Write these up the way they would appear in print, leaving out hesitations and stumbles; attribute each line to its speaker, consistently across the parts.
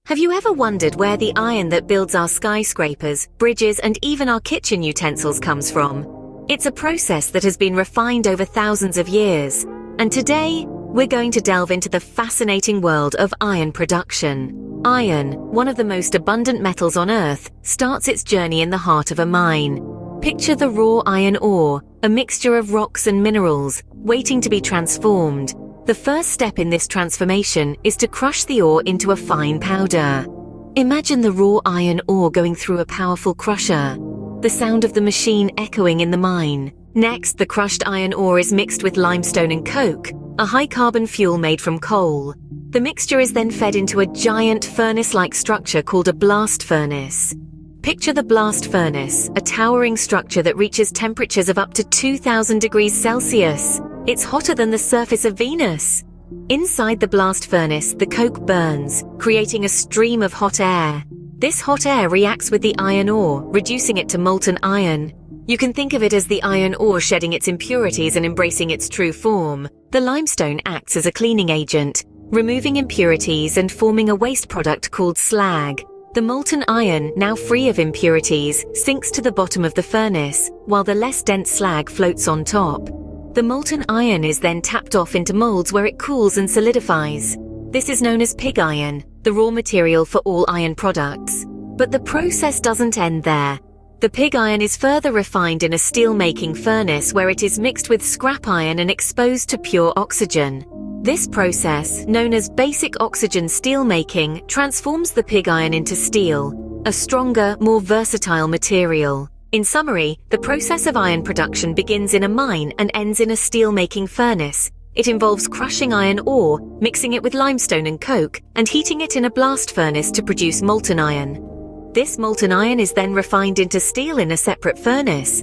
Speaker 1: Have you ever wondered where the iron that builds our skyscrapers, bridges, and even our kitchen utensils comes from? It's a process that has been refined over thousands of years. And today, we're going to delve into the fascinating world of iron production. Iron, one of the most abundant metals on Earth, starts its journey in the heart of a mine. Picture the raw iron ore, a mixture of rocks and minerals, waiting to be transformed. The first step in this transformation is to crush the ore into a fine powder. Imagine the raw iron ore going through a powerful crusher, the sound of the machine echoing in the mine. Next, the crushed iron ore is mixed with limestone and coke, a high-carbon fuel made from coal. The mixture is then fed into a giant furnace-like structure called a blast furnace. Picture the blast furnace, a towering structure that reaches temperatures of up to 2,000 degrees Celsius. It's hotter than the surface of Venus. Inside the blast furnace, the coke burns, creating a stream of hot air. This hot air reacts with the iron ore, reducing it to molten iron. You can think of it as the iron ore shedding its impurities and embracing its true form. The limestone acts as a cleaning agent, removing impurities and forming a waste product called slag. The molten iron, now free of impurities, sinks to the bottom of the furnace, while the less dense slag floats on top. The molten iron is then tapped off into molds where it cools and solidifies. This is known as pig iron, the raw material for all iron products. But the process doesn't end there. The pig iron is further refined in a steel-making furnace where it is mixed with scrap iron and exposed to pure oxygen. This process, known as basic oxygen steelmaking, transforms the pig iron into steel, a stronger, more versatile material. In summary, the process of iron production begins in a mine and ends in a steel-making furnace. It involves crushing iron ore, mixing it with limestone and coke, and heating it in a blast furnace to produce molten iron. This molten iron is then refined into steel in a separate furnace.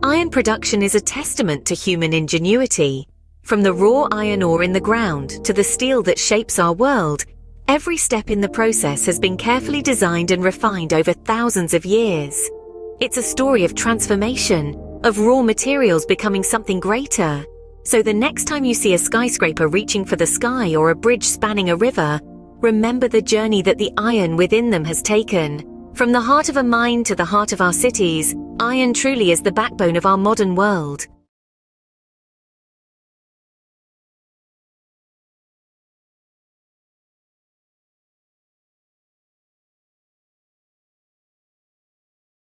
Speaker 1: Iron production is a testament to human ingenuity. From the raw iron ore in the ground to the steel that shapes our world, every step in the process has been carefully designed and refined over thousands of years. It's a story of transformation, of raw materials becoming something greater. So the next time you see a skyscraper reaching for the sky or a bridge spanning a river, remember the journey that the iron within them has taken. From the heart of a mine to the heart of our cities, iron truly is the backbone of our modern world.